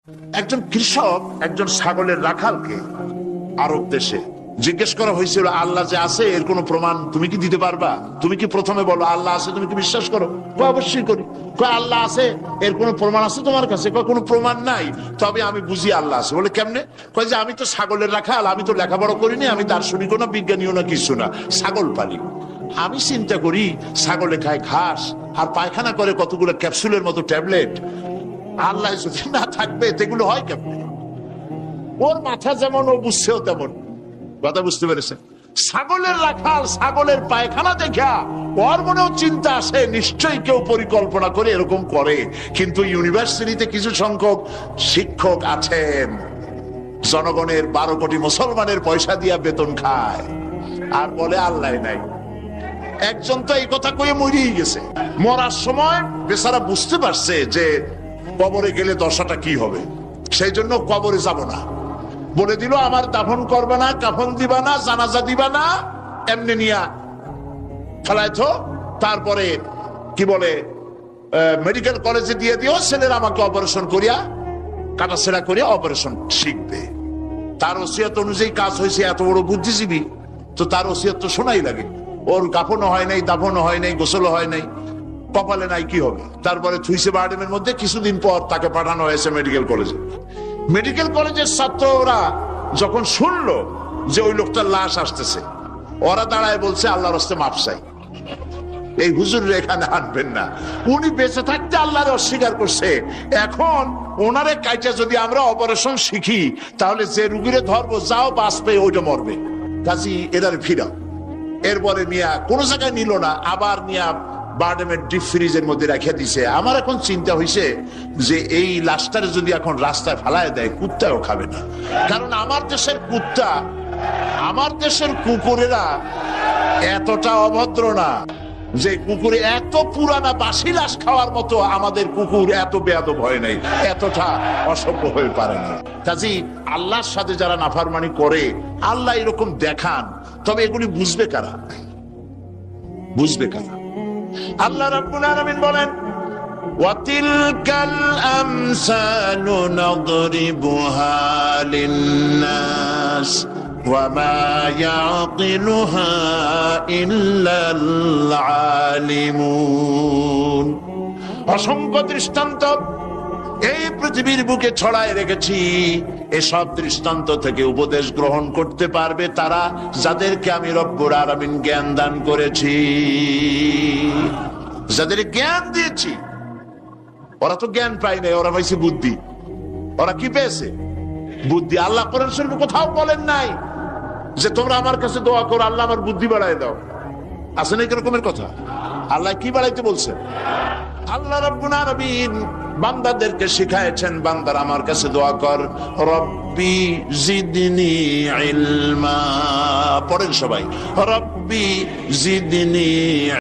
একজন কৃষক একজন ছাগলের রাখালকে আরব দেশে জিজ্ঞেস করা হয়েছিল, আল্লাহ যে আছে এর কোনো প্রমাণ তুমি কি দিতে পারবা? তুমি কি প্রথমে বলো আল্লাহ আছে, তুমি কি বিশ্বাস করো? অবশ্যই করি। আল্লাহ আছে এর কোনো প্রমাণ আছে তোমার কাছে? কোনো প্রমাণ নাই, তবে আমি বুঝি আল্লাহ আছে। বলে কেমনে? কয় যে আমি তো ছাগলের রাখাল, আমি তো লেখাপড়া করিনি, আমি দার্শনিকও না বিজ্ঞানীও না কিছু না, ছাগল পালি। আমি চিন্তা করি ছাগলে খায় ঘাস আর পায়খানা করে কতগুলো ক্যাপসুলের মতো ট্যাবলেট, আল্লাহ যদি না থাকবে এগুলো হয় কেমনে? ওর মাথা যেমন ও বুঝছেও তেমন। কথা বুঝতে পেরেছেন? ছাগলের রাখাল ছাগলের পায়খানা দেখা ওর মনেও চিন্তা আসে, নিশ্চয়ই কেউ পরিকল্পনা করে এরকম করে। কিন্তু ইউনিভার্সিটিতে কিছু সংখ্যক শিক্ষক আছেন জনগণের 12 কোটি মুসলমানের পয়সা দিয়া বেতন খায় আর বলে আল্লাহ নাই। একজন তো এই কথা কয়ে মরিয়ে গেছে। মরার সময় বেচারা বুঝতে পারছে যে কবরে গেলে দশাটা কি হবে, সেই জন্য কবরে যাব না। বলে দিল আমার দাফন করবে না, কাফন দিবা না, জানাজা দিবা না, এমনি নিয়া ফেলাইতো। তারপরে কি বলে মেডিকেল কলেজে দিয়ে দিও, ছেলেরা আমাকে অপারেশন করিয়া কাটাছেড়া করিয়া অপারেশন শিখবে। তার ওসিয়ত অনুযায়ী কাজ হয়েছে। এত বড় বুদ্ধিজীবী, তো তার ওসিয়ত তো শোনাই লাগে। ওর কাফনও হয় নাই, দাফনও হয় নাই, গোসলও হয় নাই, কপালে নাই, কি হবে? তারপরে থুইছে বার্ডেমের মধ্যে। কিছুদিন পর তাকে পাঠানো হয়েছে মেডিকেল কলেজে। মেডিকেল কলেজের ছাত্ররা যখন শুনলো যে ওই লোকটার লাশ আসতেছে, ওরা দাঁড়ায় বলছে আল্লাহর রাস্তায় মাপ চাই, এই হুজুর এখানে আনবেন না। উনি বেঁচে থাকতে আল্লাহরে অস্বীকার করছে। এখন ওনারে কাইটা যদি আমরা অপারেশন শিখি, তাহলে যে রুগীরে ধরবো যাও বাঁচবে ওইটা মরবে, কাজী এদারে ফিরাও। এরপরে নিয়া কোন জায়গায় নিল না, আবার নিয়া বার্ডেমের ডিপ ফ্রিজের মধ্যে রেখে দিছে। আমার এখন চিন্তা হয়েছে যে এই লাশটারে যদি এখন রাস্তায় ফেলায় দেয়, কুত্তাও খাবে না। কারণ আমার দেশের কুত্তা, আমার দেশের কুকুরেরা এতটা অভদ্র না যে কুকুরে এত পুরানা বাসি লাশ খাওয়ার মতো আমাদের কুকুর এত বেয়াদব হয় নাই, এতটা অসভ্য হয়ে পারে না। কাজেই আল্লাহর সাথে যারা নাফরমানি করে আল্লাহ এরকম দেখান, তবে এগুলি বুঝবে কারা? বুঝবে কারা? আল্লাহ রাব্বুল আলামিন বলেন ওয়াতিলকাল আমসালু নাদরিবুহা লিন্নাস ওয়া মা ইয়াকিলুহা ইল্লাল আলিমুন। অসংখ্য দৃষ্টান্ত এই পৃথিবীর বুকে ছড়ায় রেখেছি। এসব দৃষ্টান্ত থেকে উপদেশ গ্রহণ করতে পারবে তারা যাদেরকে আমি রব্বুল আলামিন জ্ঞান দান করেছি, যাদের জ্ঞান দিয়েছি। ওরা তো জ্ঞান পায় নাই, ওরা পাইছে বুদ্ধি। ওরা কি পেয়েছে? বুদ্ধি। আল্লাহ কোরআন শরীফে কোথাও বলেন নাই যে তোমরা আমার কাছে দোয়া করো আল্লাহ আমার বুদ্ধি বাড়ায় দাও। আছে না এরকমের কথা? আল্লাহ কি বাড়াইতে বলছেন? আল্লাহ রাব্বুল আলামিন বান্দাদেরকে শিখায়েছেন, বান্দার আমার কাছে দোয়া কর, রব্বি জিদনি ইলমা। পড়েন সবাই, রব্বি জিদনি